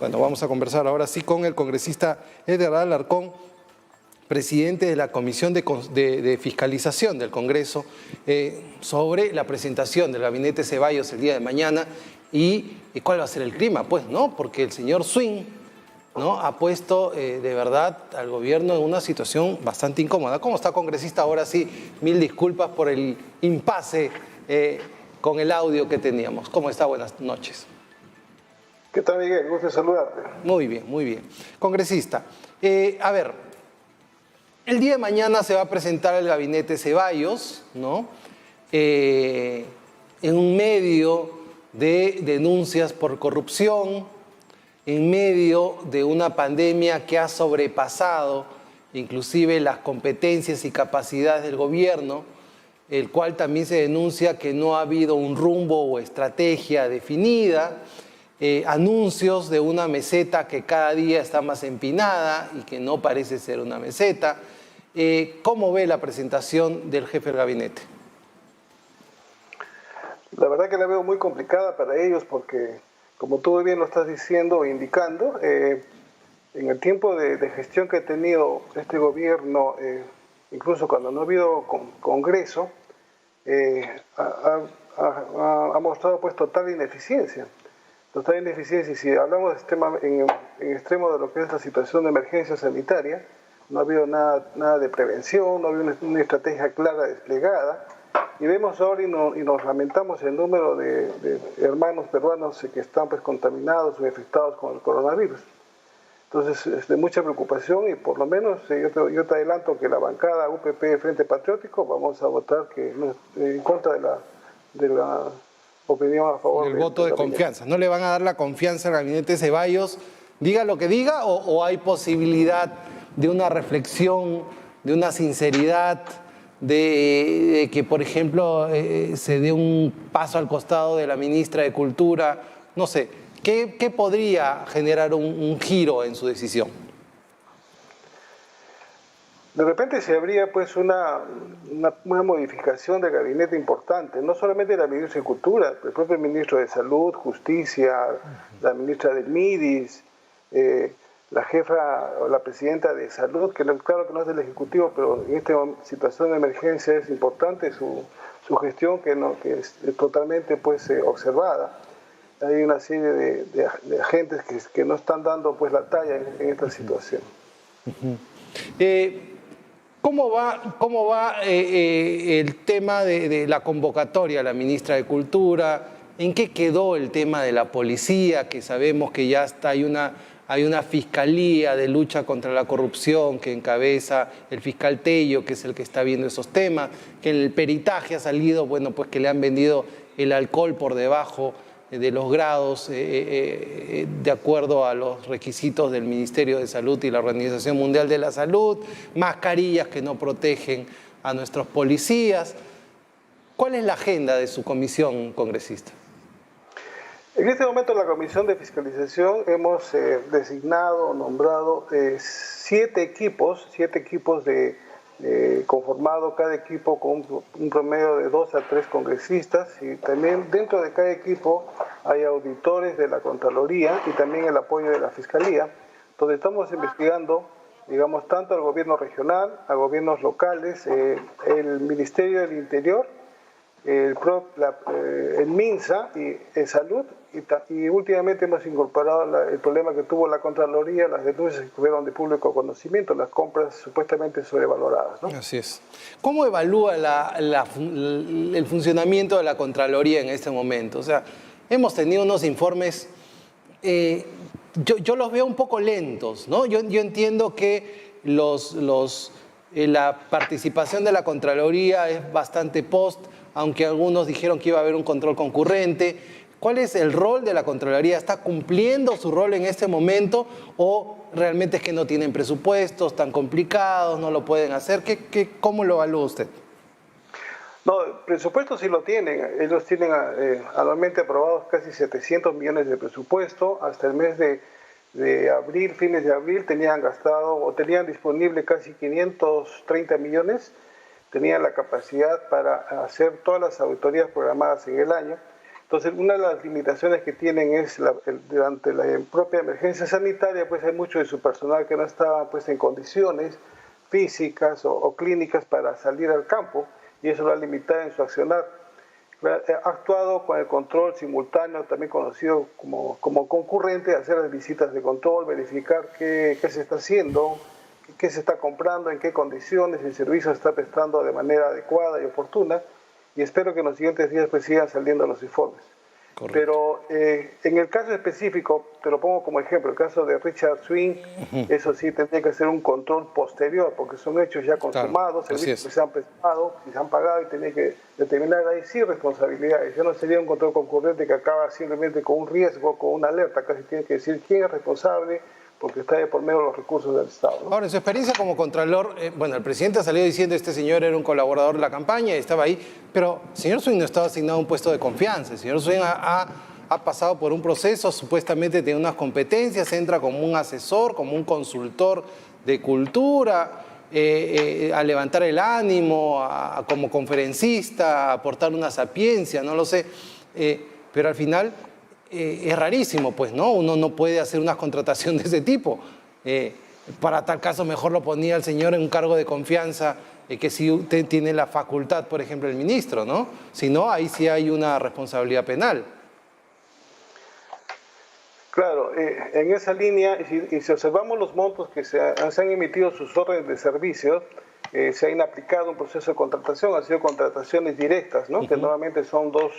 Bueno, vamos a conversar ahora sí con el congresista Eder Alarcón, presidente de la Comisión de Fiscalización del Congreso, sobre la presentación del gabinete Ceballos el día de mañana y cuál va a ser el clima, pues, ¿no? Porque el señor Swing, ¿no?, ha puesto de verdad al gobierno en una situación bastante incómoda. ¿Cómo está, congresista? Ahora sí, mil disculpas por el impasse con el audio que teníamos. ¿Cómo está? Buenas noches. ¿Qué tal, Miguel? Gusto de saludarte. Muy bien, muy bien. Congresista, a ver, el día de mañana se va a presentar el gabinete Ceballos, ¿no? En un medio de denuncias por corrupción, en medio de una pandemia que ha sobrepasado inclusive las competencias y capacidades del gobierno, el cual también se denuncia que no ha habido un rumbo o estrategia definida, anuncios de una meseta que cada día está más empinada y que no parece ser una meseta. ¿Cómo ve la presentación del jefe del gabinete? La verdad que la veo muy complicada para ellos porque, como tú bien lo estás diciendo o indicando, en el tiempo de gestión que ha tenido este gobierno, incluso cuando no ha habido congreso, ha mostrado pues total ineficiencia. Y si hablamos en extremo de lo que es la situación de emergencia sanitaria, no ha habido nada de prevención, no ha habido una estrategia clara desplegada, y vemos ahora y nos lamentamos el número de hermanos peruanos que están pues contaminados o infectados con el coronavirus. Entonces es de mucha preocupación y por lo menos yo te adelanto que la bancada UPP Frente Patriótico vamos a votar en contra de la opinión a favor del voto de confianza. ¿No le van a dar la confianza al gabinete Ceballos, diga lo que diga, o hay posibilidad de una reflexión, de una sinceridad, de que, por ejemplo, se dé un paso al costado de la ministra de Cultura? No sé, ¿qué podría generar un giro en su decisión? De repente se habría pues una modificación del gabinete importante, no solamente la ministra de Cultura, el propio ministro de Salud, Justicia, la ministra del MIDIS, la jefa o la presidenta de Salud, que claro que no es del Ejecutivo, pero en esta situación de emergencia es importante su gestión, que es totalmente pues observada. Hay una serie de agentes que no están dando pues la talla en esta situación. ¿Cómo va el tema de la convocatoria a la ministra de Cultura? ¿En qué quedó el tema de la policía? Que sabemos que ya hay una fiscalía de lucha contra la corrupción que encabeza el fiscal Tello, que es el que está viendo esos temas, que en el peritaje ha salido, bueno, pues que le han vendido el alcohol por debajo de los grados, de acuerdo a los requisitos del Ministerio de Salud y la Organización Mundial de la Salud, mascarillas que no protegen a nuestros policías. ¿Cuál es la agenda de su comisión, congresista? En este momento en la Comisión de Fiscalización hemos nombrado 7 equipos conformado cada equipo con un promedio de 2 a 3 congresistas, y también dentro de cada equipo hay auditores de la Contraloría y también el apoyo de la Fiscalía, donde estamos investigando, digamos, tanto al gobierno regional, a gobiernos locales, el Ministerio del Interior, el MINSA y el Salud, y últimamente hemos incorporado el problema que tuvo la Contraloría, las denuncias que fueron de público conocimiento, las compras supuestamente sobrevaloradas, ¿no? Así es. ¿Cómo evalúa el funcionamiento de la Contraloría en este momento? O sea, hemos tenido unos informes, yo los veo un poco lentos, ¿no? Yo entiendo que la participación de la Contraloría es bastante post, aunque algunos dijeron que iba a haber un control concurrente. ¿Cuál es el rol de la Contraloría? ¿Está cumpliendo su rol en este momento o realmente es que no tienen presupuestos tan complicados, no lo pueden hacer? ¿Cómo lo evalúa usted? No, el presupuesto sí lo tienen. Ellos tienen anualmente aprobados casi 700 millones de presupuesto. Hasta el mes de abril, fines de abril, tenían disponible casi 530 millones. Tenían la capacidad para hacer todas las auditorías programadas en el año. Entonces, una de las limitaciones que tienen es durante la propia emergencia sanitaria, pues hay mucho de su personal que no estaba pues en condiciones físicas o clínicas para salir al campo, y eso lo ha limitado en su accionar. Ha actuado con el control simultáneo, también conocido como concurrente, hacer las visitas de control, verificar qué se está haciendo, qué se está comprando, en qué condiciones el servicio se está prestando de manera adecuada y oportuna, y espero que en los siguientes días pues sigan saliendo los informes. Correcto. Pero en el caso específico, te lo pongo como ejemplo, el caso de Richard Swing, eso sí tendría que hacer un control posterior, porque son hechos ya consumados, servicios que se han prestado, y se han pagado, y tenía que determinar ahí sí responsabilidades. Ya no sería un control concurrente que acaba simplemente con un riesgo, con una alerta, casi tiene que decir quién es responsable, porque está de por medio de los recursos del Estado, ¿no? Ahora, en su experiencia como contralor, bueno, el presidente ha salido diciendo que este señor era un colaborador de la campaña y estaba ahí, pero el señor Swing no estaba asignado a un puesto de confianza. El señor Swing ha pasado por un proceso, supuestamente tiene unas competencias, entra como un asesor, como un consultor de cultura, a levantar el ánimo, como conferencista, a aportar una sapiencia, no lo sé, pero al final... es rarísimo, pues, ¿no? Uno no puede hacer una contratación de ese tipo. Para tal caso, mejor lo ponía el señor en un cargo de confianza, que si usted tiene la facultad, por ejemplo, el ministro, ¿no? Si no, ahí sí hay una responsabilidad penal. Claro, en esa línea, y si observamos los montos que se han emitido sus órdenes de servicios, se ha inaplicado un proceso de contratación, han sido contrataciones directas, ¿no? Que normalmente son dos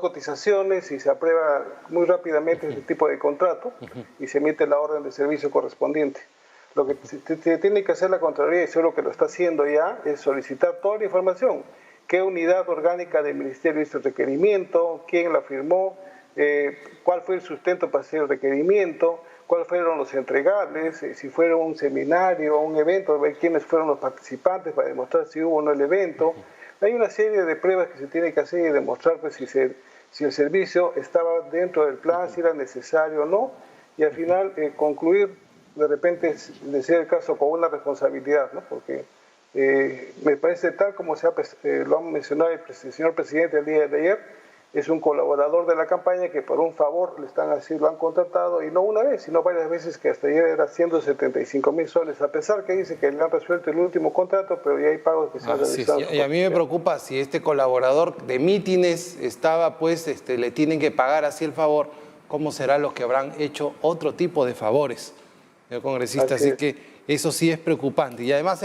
cotizaciones y se aprueba muy rápidamente este tipo de contrato y se emite la orden de servicio correspondiente. Lo que tiene que hacer la Contraloría, y seguro que lo está haciendo ya, es solicitar toda la información. ¿Qué unidad orgánica del Ministerio hizo el requerimiento? ¿Quién la firmó? ¿Cuál fue el sustento para hacer el requerimiento? ¿Cuáles fueron los entregables? Si fueron un seminario o un evento, ver quiénes fueron los participantes para demostrar si hubo o no el evento. Hay una serie de pruebas que se tiene que hacer y demostrar pues, si el servicio estaba dentro del plan, si era necesario o no, y al final concluir, de repente, de ser el caso, con una responsabilidad, ¿no? Porque me parece, tal como lo ha mencionado el señor presidente el día de ayer, es un colaborador de la campaña que por un favor lo han contratado, y no una vez, sino varias veces, que hasta ayer era 175.000 soles, a pesar que dice que le han resuelto el último contrato, pero ya hay pagos que se han realizado. Y a mí me preocupa si este colaborador de mítines estaba, pues, le tienen que pagar así el favor, ¿cómo serán los que habrán hecho otro tipo de favores, señor congresista? Así que eso sí es preocupante. Y además,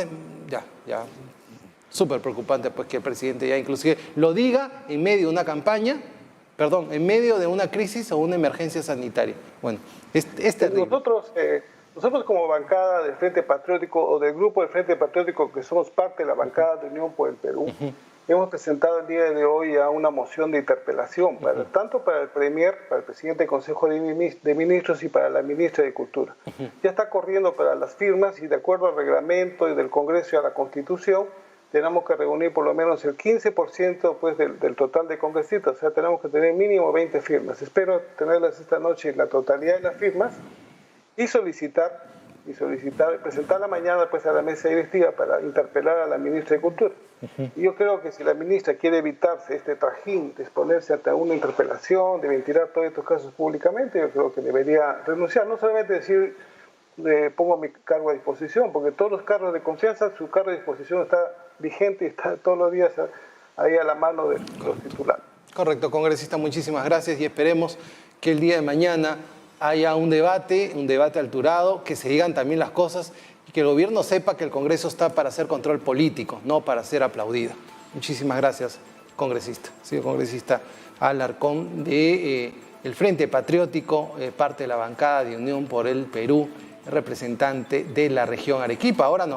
súper preocupante, pues, que el presidente ya inclusive lo diga en medio de una campaña, en medio de una crisis o una emergencia sanitaria. Bueno, es terrible. Nosotros como bancada del Frente Patriótico, o del grupo del Frente Patriótico, que somos parte de la bancada de Unión por el Perú, hemos presentado el día de hoy a una moción de interpelación, tanto para el Premier, para el presidente del Consejo de Ministros y para la ministra de Cultura. Ya está corriendo para las firmas, y de acuerdo al reglamento y del Congreso y a la Constitución, tenemos que reunir por lo menos el 15% pues, del total de congresistas, o sea, tenemos que tener mínimo 20 firmas. Espero tenerlas esta noche, la totalidad de las firmas, y presentarla mañana pues, a la mesa directiva para interpelar a la ministra de Cultura. Y yo creo que si la ministra quiere evitarse este trajín de exponerse ante una interpelación, de ventilar todos estos casos públicamente, yo creo que debería renunciar, no solamente decir pongo mi cargo a disposición, porque todos los cargos de confianza, su cargo de disposición está vigente y está todos los días ahí a la mano de los titulares. Correcto, congresista, muchísimas gracias, y esperemos que el día de mañana haya un debate alturado, que se digan también las cosas, y que el gobierno sepa que el Congreso está para hacer control político, no para ser aplaudido. Muchísimas gracias, congresista. Sí, congresista Alarcón de el Frente Patriótico, parte de la bancada de Unión por el Perú, representante de la región Arequipa. Ahora nos